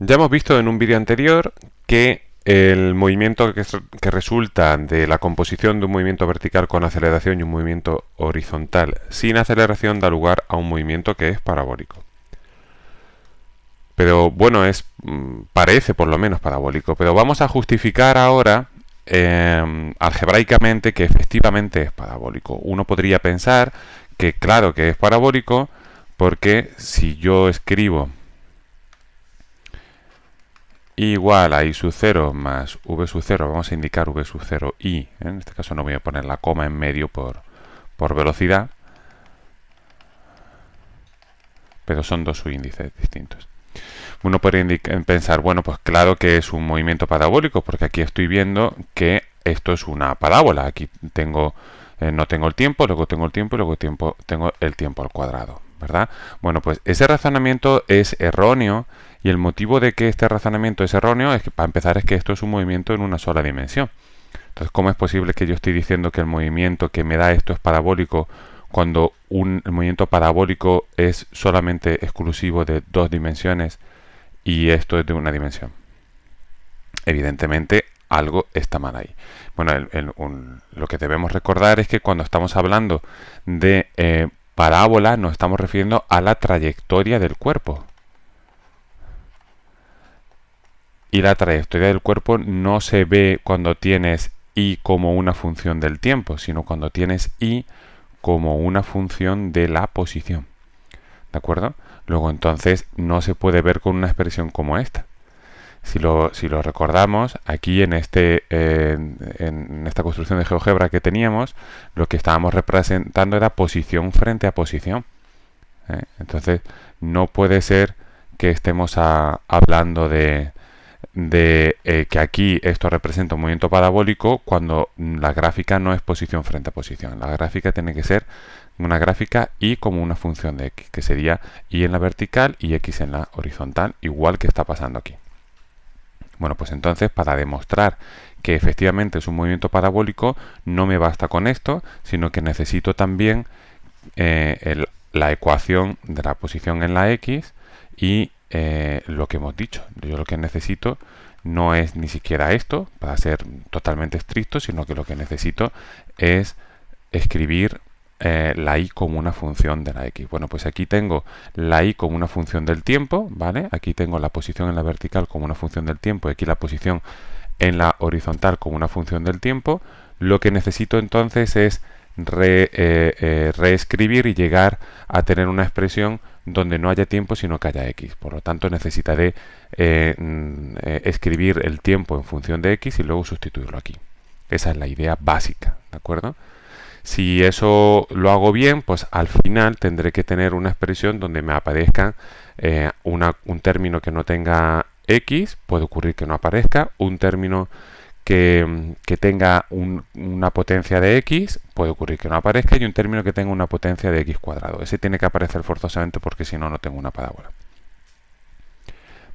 Ya hemos visto en un vídeo anterior que el movimiento que resulta de la composición de un movimiento vertical con aceleración y un movimiento horizontal sin aceleración da lugar a un movimiento que es parabólico. Pero bueno, parece por lo menos parabólico. Pero vamos a justificar ahora algebraicamente que efectivamente es parabólico. Uno podría pensar que claro que es parabólico porque si yo escribo igual a i sub 0 más v sub 0, vamos a indicar v sub 0 i, en este caso no voy a poner la coma en medio por velocidad, pero son dos subíndices distintos. Uno podría pensar, bueno, pues claro que es un movimiento parabólico, porque aquí estoy viendo que esto es una parábola. Aquí tengo, no tengo el tiempo, luego tengo el tiempo y luego tengo el tiempo al cuadrado, ¿verdad? Bueno, pues ese razonamiento es erróneo y el motivo de que este razonamiento es erróneo es que, para empezar, es que esto es un movimiento en una sola dimensión. Entonces, ¿cómo es posible que yo estoy diciendo que el movimiento que me da esto es parabólico cuando el movimiento parabólico es solamente exclusivo de dos dimensiones y esto es de una dimensión? Evidentemente algo está mal ahí. Bueno, lo que debemos recordar es que cuando estamos hablando de parábola nos estamos refiriendo a la trayectoria del cuerpo. Y la trayectoria del cuerpo no se ve cuando tienes i como una función del tiempo, sino cuando tienes i como una función de la posición. ¿De acuerdo? Luego entonces no se puede ver con una expresión como esta. Si lo recordamos, aquí en esta construcción de GeoGebra que teníamos, lo que estábamos representando era posición frente a posición. Entonces, no puede ser que estemos hablando de que aquí esto representa un movimiento parabólico cuando la gráfica no es posición frente a posición. La gráfica tiene que ser una gráfica y como una función de x, que sería y en la vertical y x en la horizontal, igual que está pasando aquí. Bueno, pues entonces para demostrar que efectivamente es un movimiento parabólico no me basta con esto, sino que necesito también la ecuación de la posición en la x y lo que hemos dicho. Yo lo que necesito no es ni siquiera esto, para ser totalmente estricto, sino que lo que necesito es escribir la i como una función de la x. Bueno, pues aquí tengo la i como una función del tiempo, ¿vale? Aquí tengo la posición en la vertical como una función del tiempo y aquí la posición en la horizontal como una función del tiempo. Lo que necesito entonces es reescribir y llegar a tener una expresión donde no haya tiempo sino que haya x. Por lo tanto necesitaré escribir el tiempo en función de x y luego sustituirlo aquí. Esa es la idea básica, ¿de acuerdo? Si eso lo hago bien, pues al final tendré que tener una expresión donde me aparezca un término que no tenga x, puede ocurrir que no aparezca, un término que tenga una potencia de x, puede ocurrir que no aparezca, y un término que tenga una potencia de x cuadrado. Ese tiene que aparecer forzosamente porque si no, no tengo una parábola.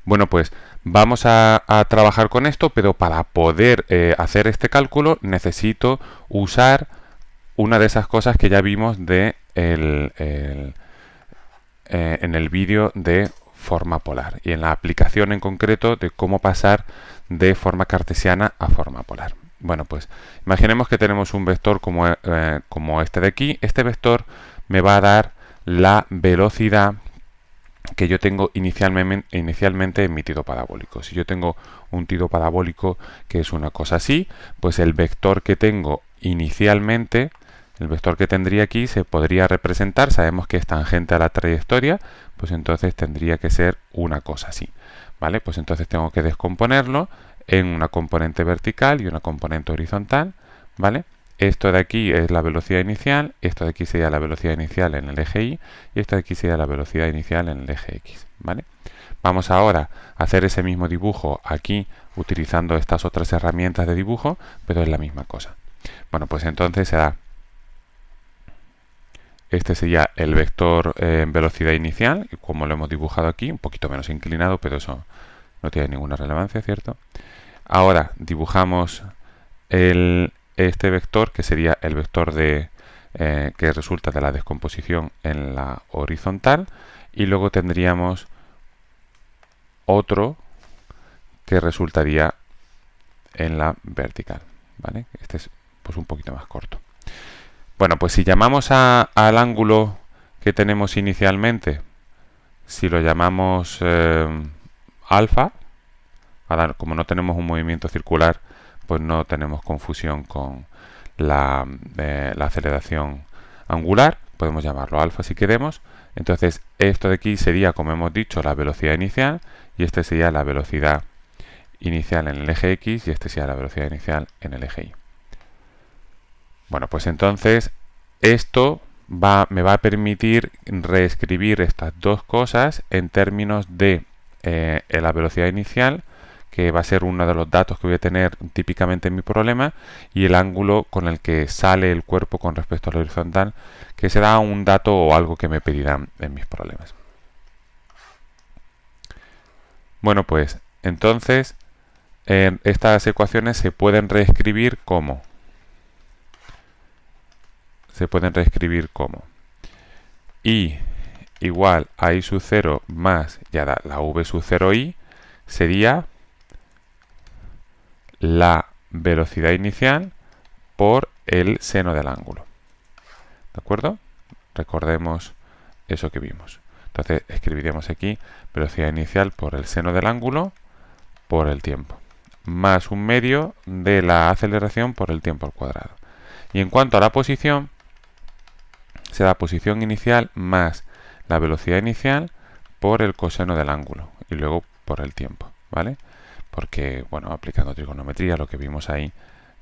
Bueno, pues vamos a trabajar con esto, pero para poder hacer este cálculo necesito usar una de esas cosas que ya vimos en el vídeo de forma polar y en la aplicación en concreto de cómo pasar de forma cartesiana a forma polar. Bueno, pues imaginemos que tenemos un vector como este de aquí. Este vector me va a dar la velocidad que yo tengo inicialmente en mi tiro parabólico. Si yo tengo un tiro parabólico que es una cosa así, pues el vector que tengo inicialmente, el vector que tendría aquí se podría representar, sabemos que es tangente a la trayectoria, pues entonces tendría que ser una cosa así, ¿vale? Pues entonces tengo que descomponerlo en una componente vertical y una componente horizontal, ¿vale? Esto de aquí es la velocidad inicial, esto de aquí sería la velocidad inicial en el eje y esto de aquí sería la velocidad inicial en el eje x, ¿vale? Vamos ahora a hacer ese mismo dibujo aquí utilizando estas otras herramientas de dibujo, pero es la misma cosa. Bueno, pues entonces será este sería el vector en velocidad inicial, como lo hemos dibujado aquí, un poquito menos inclinado, pero eso no tiene ninguna relevancia, ¿cierto? Ahora dibujamos este vector, que sería el vector que resulta de la descomposición en la horizontal, y luego tendríamos otro que resultaría en la vertical, ¿vale? Este es pues un poquito más corto. Bueno, pues si llamamos al ángulo que tenemos inicialmente, si lo llamamos alfa, como no tenemos un movimiento circular, pues no tenemos confusión con la aceleración angular, podemos llamarlo alfa si queremos. Entonces esto de aquí sería, como hemos dicho, la velocidad inicial, y este sería la velocidad inicial en el eje X, y este sería la velocidad inicial en el eje Y. Bueno, pues entonces esto me va a permitir reescribir estas dos cosas en términos de la velocidad inicial, que va a ser uno de los datos que voy a tener típicamente en mi problema, y el ángulo con el que sale el cuerpo con respecto al horizontal, que será un dato o algo que me pedirán en mis problemas. Bueno, pues entonces estas ecuaciones se pueden reescribir como I igual a I sub 0 más ya la V sub 0I sería la velocidad inicial por el seno del ángulo. ¿De acuerdo? Recordemos eso que vimos. Entonces escribiríamos aquí velocidad inicial por el seno del ángulo por el tiempo, más un medio de la aceleración por el tiempo al cuadrado. Y en cuanto a la posición, será posición inicial más la velocidad inicial por el coseno del ángulo y luego por el tiempo, ¿vale? Porque, bueno, aplicando trigonometría, lo que vimos ahí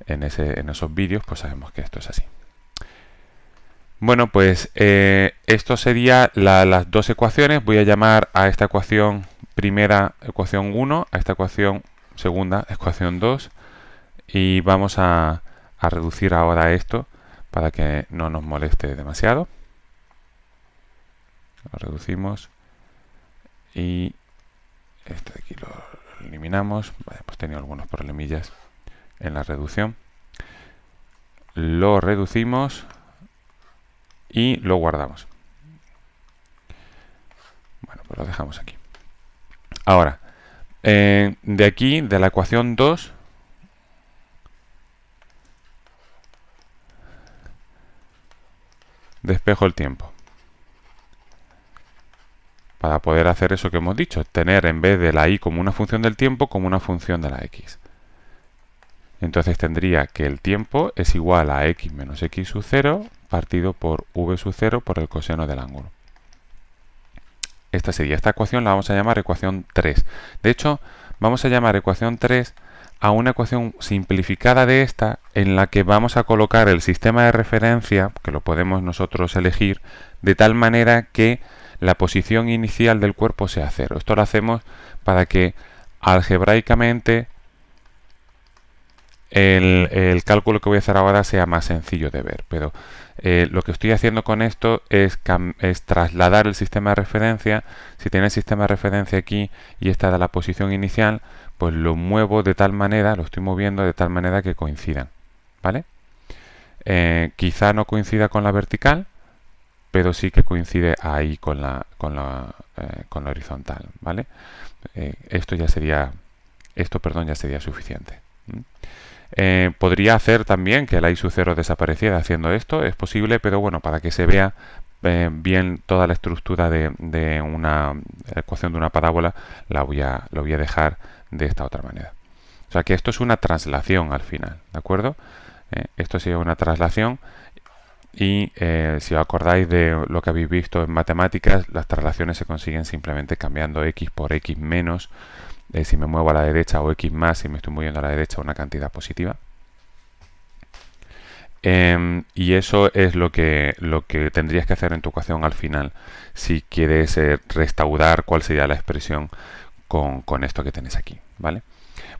en esos vídeos, pues sabemos que esto es así. Bueno, pues esto sería las dos ecuaciones. Voy a llamar a esta ecuación primera ecuación 1, a esta ecuación segunda ecuación 2, y vamos a reducir ahora esto para que no nos moleste demasiado. Lo reducimos y esto de aquí lo eliminamos. Vale, hemos tenido algunos problemillas en la reducción. Lo reducimos y lo guardamos. Bueno, pues lo dejamos aquí. Ahora, de aquí, de la ecuación 2, despejo el tiempo. Para poder hacer eso que hemos dicho, tener en vez de la y como una función del tiempo, como una función de la x. Entonces tendría que el tiempo es igual a x menos x sub 0 partido por v sub 0 por el coseno del ángulo. Esta ecuación la vamos a llamar ecuación 3. De hecho, vamos a llamar ecuación 3 a una ecuación simplificada de esta, en la que vamos a colocar el sistema de referencia, que lo podemos nosotros elegir, de tal manera que la posición inicial del cuerpo sea 0. Esto lo hacemos para que algebraicamente el cálculo que voy a hacer ahora sea más sencillo de ver, pero lo que estoy haciendo con esto es trasladar el sistema de referencia. Si tiene el sistema de referencia aquí y esta de la posición inicial, pues lo muevo de tal manera, lo estoy moviendo de tal manera que coincidan, ¿vale? Quizá no coincida con la vertical, pero sí que coincide ahí con la horizontal, ¿vale? Esto ya sería suficiente. Podría hacer también que la I sub 0 desapareciera haciendo esto, es posible, pero bueno, para que se vea bien toda la estructura de una ecuación de una parábola, lo voy a dejar de esta otra manera. O sea que esto es una traslación al final, ¿de acuerdo? Esto sería una traslación, y si os acordáis de lo que habéis visto en matemáticas, las traslaciones se consiguen simplemente cambiando x por x menos, si me muevo a la derecha, o x más si me estoy moviendo a la derecha, una cantidad positiva. Y eso es lo que tendrías que hacer en tu ecuación al final, si quieres restaurar cuál sería la expresión con esto que tenéis aquí, ¿vale?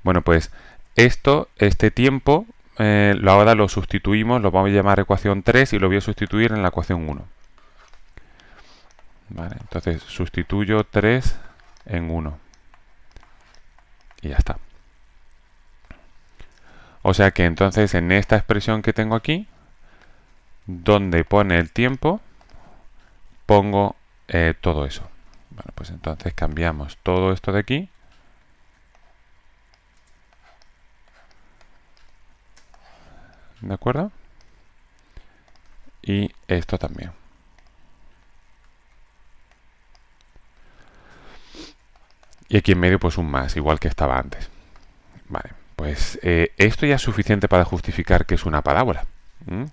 Bueno, pues este tiempo ahora lo sustituimos, lo vamos a llamar ecuación 3 y lo voy a sustituir en la ecuación 1. ¿Vale? Entonces sustituyo 3 en 1 y ya está. O sea que entonces en esta expresión que tengo aquí, donde pone el tiempo, pongo todo eso. Bueno, pues entonces cambiamos todo esto de aquí ¿De acuerdo? Y esto también. Y aquí en medio pues un más, igual que estaba antes. Vale, pues esto ya es suficiente para justificar que es una parábola.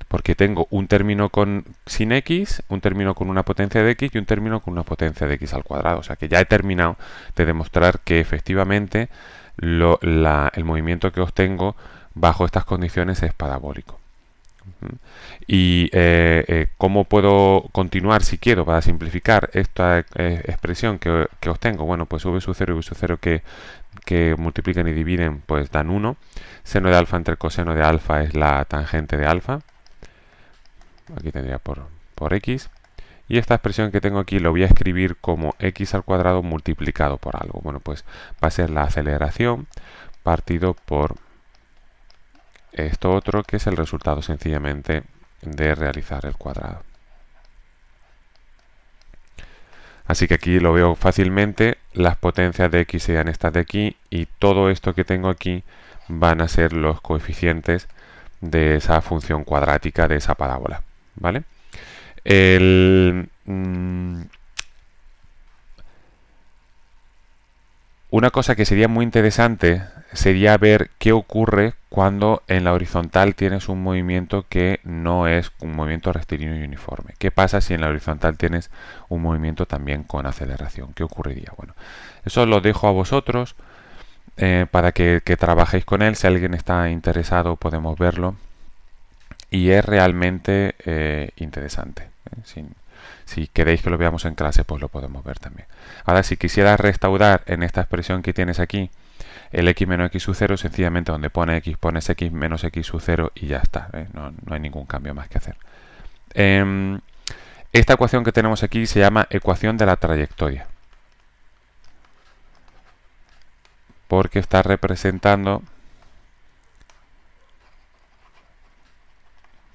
Porque tengo un término sin x, un término con una potencia de x y un término con una potencia de x al cuadrado. O sea que ya he terminado de demostrar que efectivamente el movimiento que obtengo bajo estas condiciones es parabólico. Y ¿cómo puedo continuar si quiero para simplificar esta expresión que obtengo? Bueno, pues v sub 0 y v sub 0 que multiplican y dividen pues dan 1. Seno de alfa entre coseno de alfa es la tangente de alfa. Aquí tendría por x. Y esta expresión que tengo aquí lo voy a escribir como x al cuadrado multiplicado por algo. Bueno, pues va a ser la aceleración partido por esto otro, que es el resultado sencillamente de realizar el cuadrado. Así que aquí lo veo fácilmente, las potencias de x serían estas de aquí y todo esto que tengo aquí van a ser los coeficientes de esa función cuadrática de esa parábola, ¿vale? Una cosa que sería muy interesante sería ver qué ocurre cuando en la horizontal tienes un movimiento que no es un movimiento rectilíneo y uniforme. ¿Qué pasa si en la horizontal tienes un movimiento también con aceleración? ¿Qué ocurriría? Bueno, eso lo dejo a vosotros para que trabajéis con él. Si alguien está interesado podemos verlo. Y es realmente interesante. Si queréis que lo veamos en clase, pues lo podemos ver también. Ahora, si quisieras restaurar en esta expresión que tienes aquí, el x menos x sub 0, sencillamente donde pone x pones x menos x sub 0 y ya está. No hay ningún cambio más que hacer. Esta ecuación que tenemos aquí se llama ecuación de la trayectoria. Porque está representando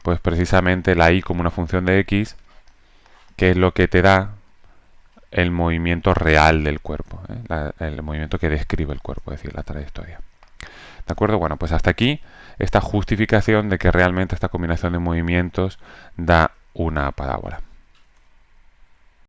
pues precisamente la y como una función de x, que es lo que te da el movimiento real del cuerpo, el movimiento que describe el cuerpo, es decir, la trayectoria. ¿De acuerdo? Bueno, pues hasta aquí esta justificación de que realmente esta combinación de movimientos da una parábola.